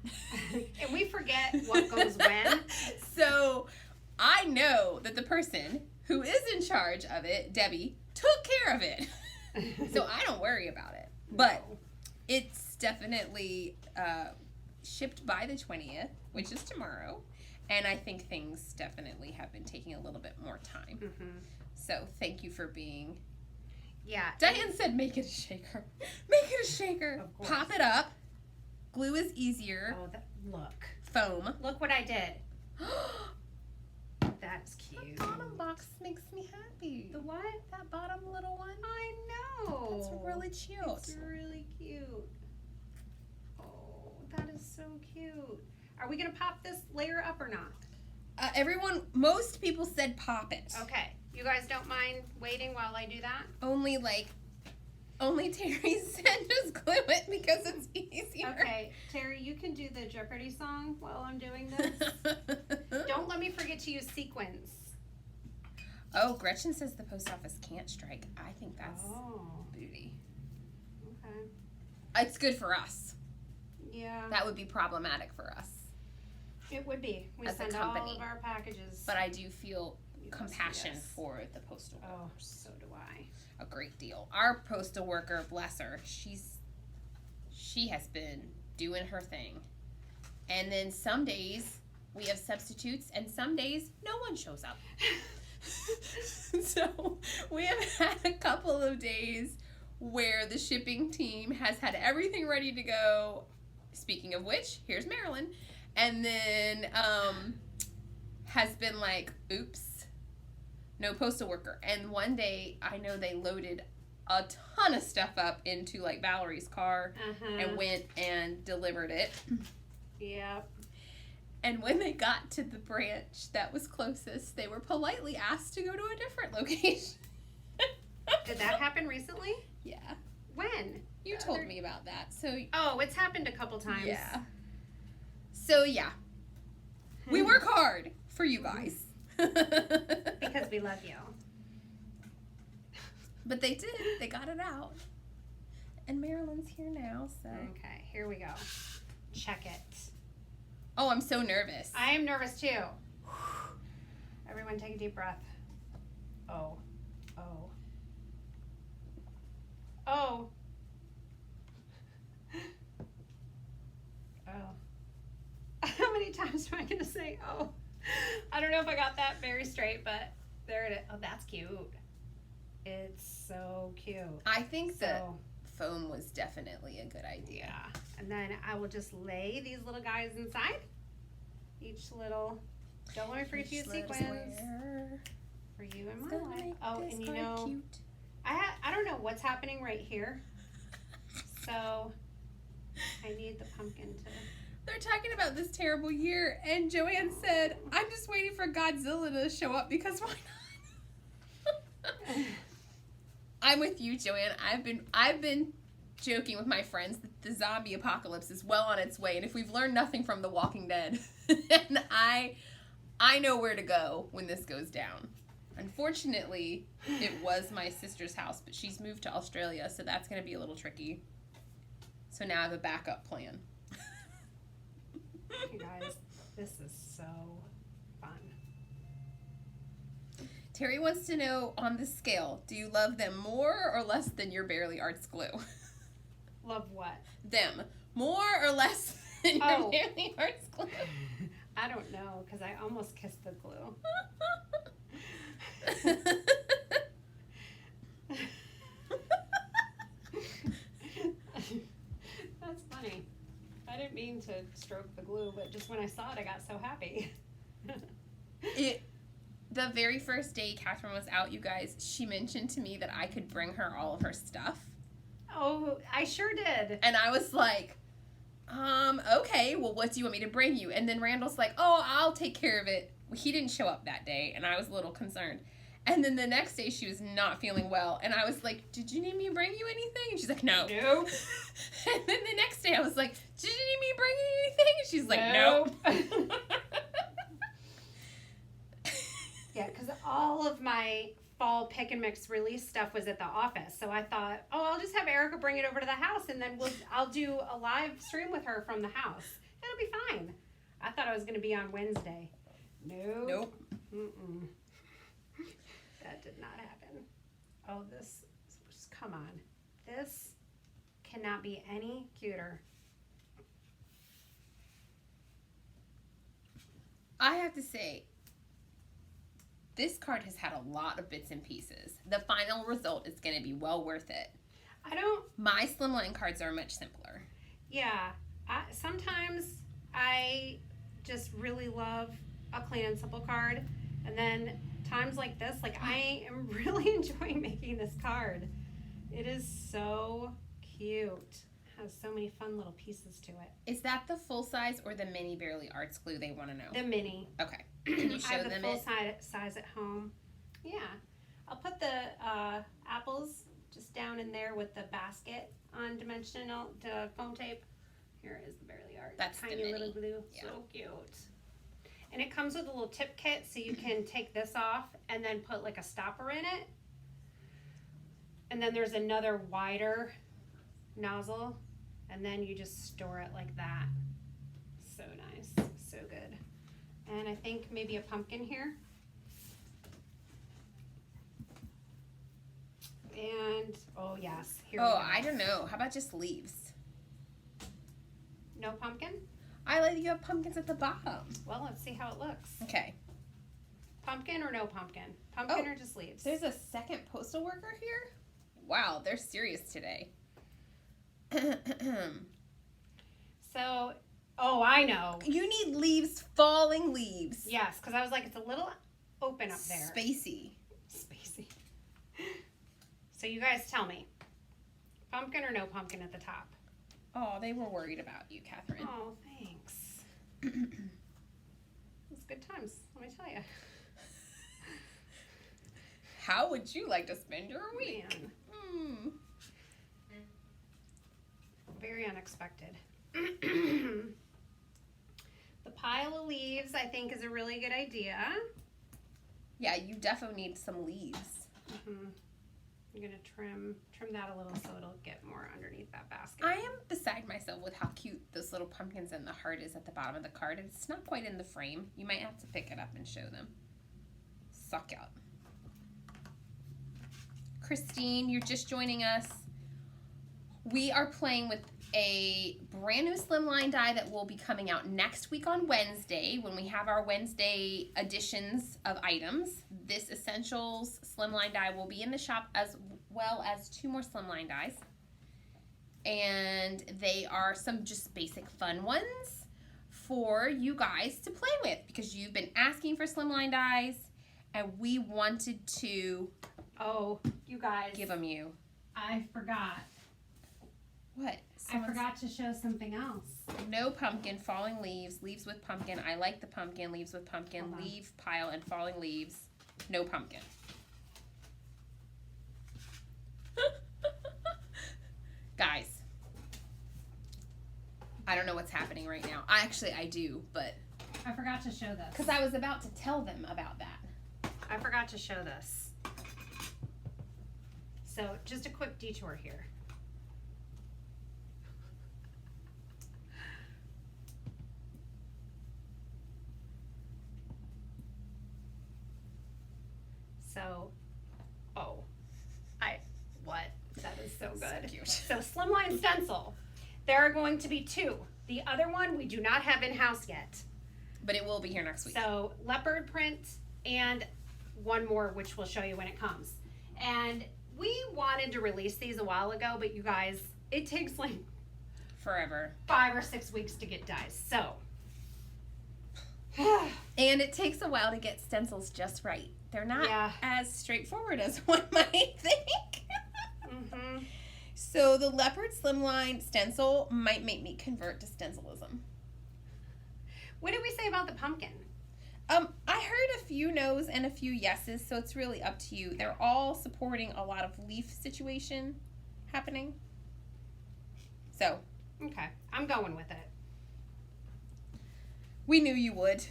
And we forget what goes when. So I know that the person who is in charge of it, Debbie, took care of it. So I don't worry about it. But it's definitely shipped by the 20th, which is tomorrow. And I think things definitely have been taking a little bit more time. Mm-hmm. So thank you for being... Yeah. Diane said make it a shaker. Make it a shaker. Of course. Pop it up. Glue is easier. Oh, look. Foam. Look what I did. That's cute. The bottom box makes me happy. The what? That bottom little one. I know. That's really cute. It's really cute. Oh, that is so cute. Are we gonna pop this layer up or not? Most people said pop it. Okay. You guys don't mind waiting while I do that? Only Terry said just glue it because it's easier. Okay, Terry, you can do the Jeopardy song while I'm doing this. Don't let me forget to use sequins. Oh, Gretchen says the post office can't strike. I think that's booty. Okay. It's good for us. Yeah. That would be problematic for us. It would be. We As a send company. all of our packages. But I do feel Yes, compassion yes. for the postal workers. Oh, so do I. A great deal. Our postal worker, bless her, she has been doing her thing. And then some days we have substitutes and some days no one shows up. So we have had a couple of days where the shipping team has had everything ready to go. Speaking of which, here's Marilyn. And then has been like, oops, no postal worker. And one day I know they loaded a ton of stuff up into like Valerie's car and went and delivered it. Yep. And when they got to the branch that was closest, they were politely asked to go to a different location. Did that happen recently? Yeah. When? You told me about that. So Oh, it's happened a couple times. yeah. So yeah. We work hard for you guys. Because we love you. But they did. They got it out. And Marilyn's here now, so. Okay, here we go. Check it. Oh, I'm so nervous. I am nervous too. Everyone take a deep breath. Oh. Oh. Oh. Oh. How many times am I going to say oh? I don't know if I got that very straight, but there it is. Oh, that's cute. It's so cute. I think the So, foam was definitely a good idea. yeah. And then I will just lay these little guys inside. Each little, don't let me forget to use sequins for you and my life. Oh, and you know, cute. I don't know what's happening right here. So I need the pumpkin to. They're talking about this terrible year, and Joanne said, "I'm just waiting for Godzilla to show up because why not?" I'm with you, Joanne. I've been joking with my friends that the zombie apocalypse is well on its way, and if we've learned nothing from The Walking Dead, then I know where to go when this goes down. Unfortunately, it was my sister's house, but she's moved to Australia, so that's going to be a little tricky. So now I have a backup plan. You guys, this is so fun. Terry wants to know, on the scale, do you love them more or less than your Barely Arts glue? Love what? Them. More or less than your Oh. Barely Arts glue? I don't know, because I almost kissed the glue. That's funny. I didn't mean to stroke the glue, but just when I saw it, I got so happy. The very first day Catherine was out, you guys, she mentioned to me that I could bring her all of her stuff. Oh, I sure did. And I was like, okay, well, what do you want me to bring you? And then Randall's like, oh, I'll take care of it. He didn't show up that day, and I was a little concerned. And then the next day, she was not feeling well. And I was like, did you need me to bring you anything? And she's like, no. Nope. And then the next day, I was like, did you need me to bring you anything? And she's like, nope. Yeah, because all of my fall pick and mix release stuff was at the office. So I thought, oh, I'll just have Erica bring it over to the house, and then I'll do a live stream with her from the house. It'll be fine. I thought I was going to be on Wednesday. Nope. Mm-mm. That did not happen. Oh, this, come on. This cannot be any cuter. I have to say, this card has had a lot of bits and pieces. The final result is going to be well worth it. My Slimline cards are much simpler. Yeah. Sometimes I just really love a clean and simple card. And then times like this, like I am really enjoying making this card. It is so cute. Has so many fun little pieces to it. Is that the full size or the mini Barely Arts glue they want to know? The mini. Okay. Can you show I have the them full it? size at home. Yeah. I'll put the apples just down in there with the basket on dimensional foam tape. Here is the Barely Art. That's the tiny mini. little glue. Yeah. So cute. And it comes with a little tip kit, so you can take this off and then put like a stopper in it. And then there's another wider nozzle, and then you just store it like that. So nice, so good. And I think maybe a pumpkin here. And, oh yes, here we Oh, go. I don't know. How about just leaves? No pumpkin? I like you have pumpkins at the bottom. Well, let's see how it looks. Okay. Pumpkin or no pumpkin? Pumpkin Oh, or just leaves? There's a second postal worker here? Wow, they're serious today. So, oh, I know. You need leaves, falling leaves. Yes, because I was like, it's a little open up there. Spacey. Spacey. So you guys tell me, pumpkin or no pumpkin at the top? Oh, they were worried about you, Catherine. Oh, thanks. It's good times, let me tell you. How would you like to spend your week? Man, Hmm. very unexpected. The pile of leaves, I think, is a really good idea. Yeah, you definitely need some leaves. Mm-hmm. I'm gonna trim that a little so it'll get more underneath that basket. I am beside myself with how cute those little pumpkins and the heart is at the bottom of the card. It's not quite in the frame. You might have to pick it up and show them. Suck out. Christine, you're just joining us. We are playing with a brand new Slimline die that will be coming out next week on Wednesday when we have our Wednesday editions of items. This Essentials Slimline die will be in the shop as well as 2 more Slimline dies. And they are some just basic fun ones for you guys to play with because you've been asking for Slimline dies and we wanted to Oh, you guys. give them you. I forgot. What? I forgot to show something else. No pumpkin, falling leaves, leaves with pumpkin. I like the pumpkin, leaves with pumpkin, Hold on. leaf pile, and falling leaves. No pumpkin. Guys, I don't know what's happening right now. I do, but I forgot to show this. because I was about to tell them about that. I forgot to show this. So, just a quick detour here. So, what? That is so good. So cute. So, Slimline Stencil. There are going to be 2. The other one we do not have in-house yet. But it will be here next week. So, leopard print and one more, which we'll show you when it comes. And we wanted to release these a while ago, but you guys, it takes like Forever. 5 or 6 weeks to get dies. So, And it takes a while to get stencils just right. They're not Yeah. as straightforward as one might think. mhm. So the leopard slimline stencil might make me convert to stencilism. What did we say about the pumpkin? I heard a few no's and a few yeses, so it's really up to you. They're all supporting a lot of leaf situation happening. So Okay, I'm going with it. we knew you would.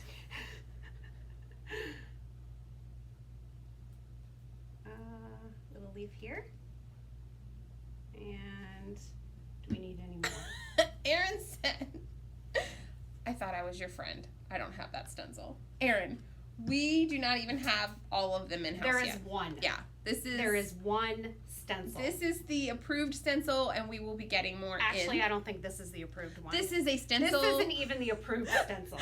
Little leaf here. And do we need any more? Aaron said, I thought I was your friend. I don't have that stencil. Aaron, we do not even have all of them in-house There is yet. one. Yeah, There is one stencil. This is the approved stencil, and we will be getting more Actually, in. I don't think this is the approved one. This is a stencil. This isn't even the approved stencil.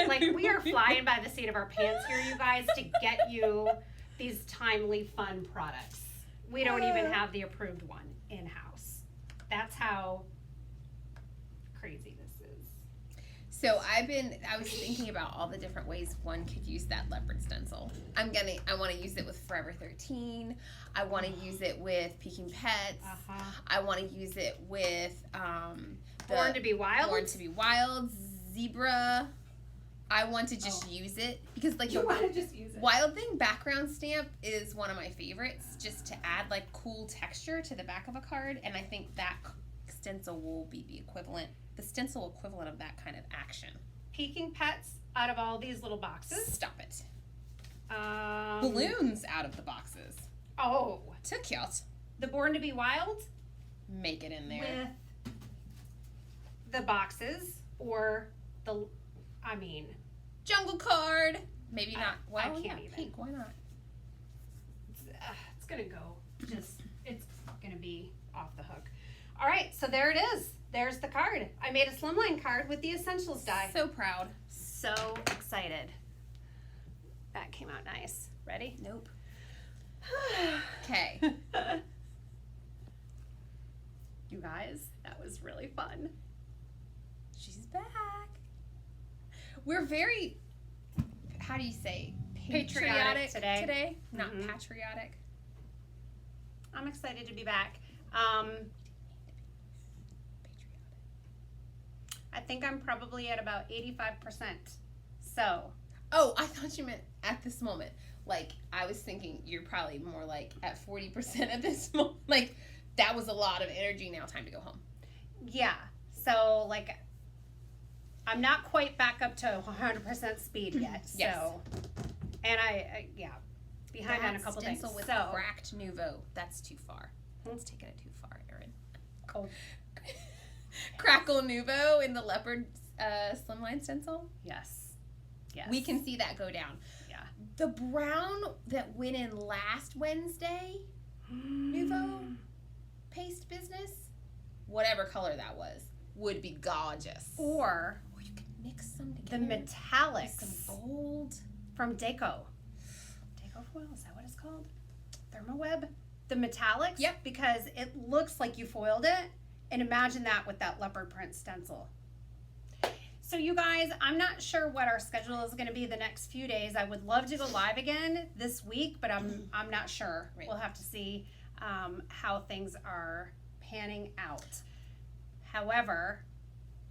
Like, we are flying by the seat of our pants here, you guys, to get you these timely, fun products. We don't even have the approved one in-house. That's how crazy this is. So I was thinking about all the different ways one could use that leopard stencil. I want to use it with Forever 13. I want to use it with Peking Pets. Uh-huh. I want to use it with Born to be Wild? Born to be Wild, Zebra. I want to just use it because like You the want to just use it. Wild Thing background stamp is one of my favorites just to add like cool texture to the back of a card, and I think that stencil will be the stencil equivalent of that kind of action. Peking Pets out of all these little boxes. Stop it. Balloon. Balloons out of the boxes. Oh. Too cute. The Born to be Wild Make it in there. with the boxes or Jungle card. Maybe not. I Well, can't yeah, even. pink. Why not? it's gonna go. It's gonna be off the hook. All right, so there it is. There's the card. I made a Slimline card with the Essentials die. So proud. So excited. That came out nice. Ready? Nope. Okay. You guys, that was really fun. She's back. We're very, how do you say, Patriotic today. Not Mhm. patriotic. I'm excited to be back. I think I'm probably at about 85%. So, Oh, I thought you meant at this moment. Like, I was thinking you're probably more like at 40% at this moment. Like, that was a lot of energy. Now time to go home. yeah. So, like, I'm not quite back up to 100% speed yet. Yes. So, and behind on a couple things. Stencil with So, cracked nouveau. That's too far. That's taking it too far, Erin. Oh. Crackle nouveau in the leopard slimline stencil. yes. Yes. We can see that go down. Yeah. The brown that went in last Wednesday, Nouveau paste business, whatever color that was, would be gorgeous. Or you can mix some the together. metallics Some gold. from Daco. Daco foil, is that what it's called? Thermoweb? The metallics? Yep. Because it looks like you foiled it. And imagine that with that leopard print stencil. So you guys, I'm not sure what our schedule is going to be the next few days. I would love to go live again this week, but I'm not sure. Right. We'll have to see how things are panning out. However,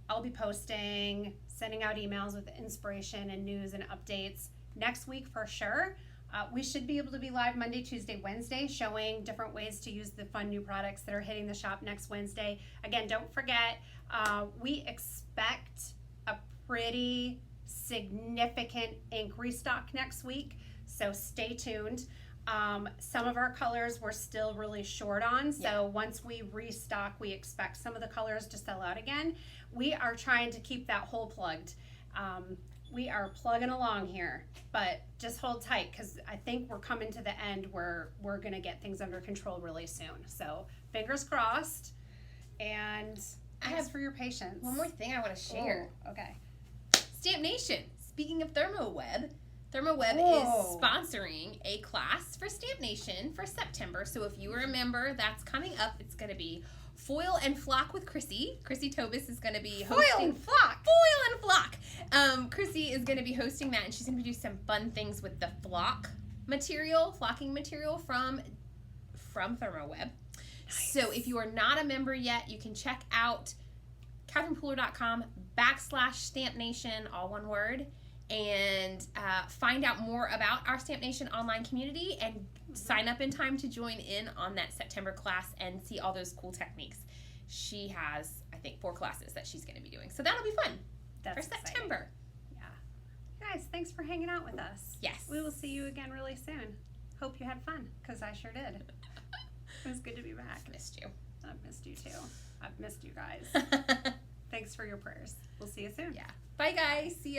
I'll be posting, sending out emails with inspiration and news and updates next week for sure. We should be able to be live Monday, Tuesday, Wednesday, showing different ways to use the fun new products that are hitting the shop next Wednesday. Again, don't forget, we expect a pretty significant ink restock next week, so stay tuned. Some of our colors we're still really short on, so once we restock, we expect some of the colors to sell out again. We are trying to keep that hole plugged. We are plugging along here, but just hold tight because I think we're coming to the end where we're going to get things under control really soon. So fingers crossed, and thanks for your patience. One more thing I want to share. Oh, okay. Stamp Nation. Speaking of ThermoWeb Whoa. is sponsoring a class for Stamp Nation for September. So if you remember, that's coming up. It's going to be Foil and Flock with Chrissy. Chrissy Tobis is going to be hosting. Foil and flock. Foil and Flock. Chrissy is going to be hosting that, and she's going to do some fun things with the flocking material from ThermoWeb. Nice. So if you are not a member yet, you can check out CatherinePooler.com/Stamp Nation, all one word, and find out more about our Stamp Nation online community and sign up in time to join in on that September class and see all those cool techniques. She has, I think, 4 classes that she's going to be doing. So that'll be fun for September. Yeah. Guys, thanks for hanging out with us. Yes. We will see you again really soon. Hope you had fun, because I sure did. It was good to be back. Missed you. I've missed you too. I've missed you guys. Thanks for your prayers. We'll see you soon. Yeah. Bye, guys. See ya.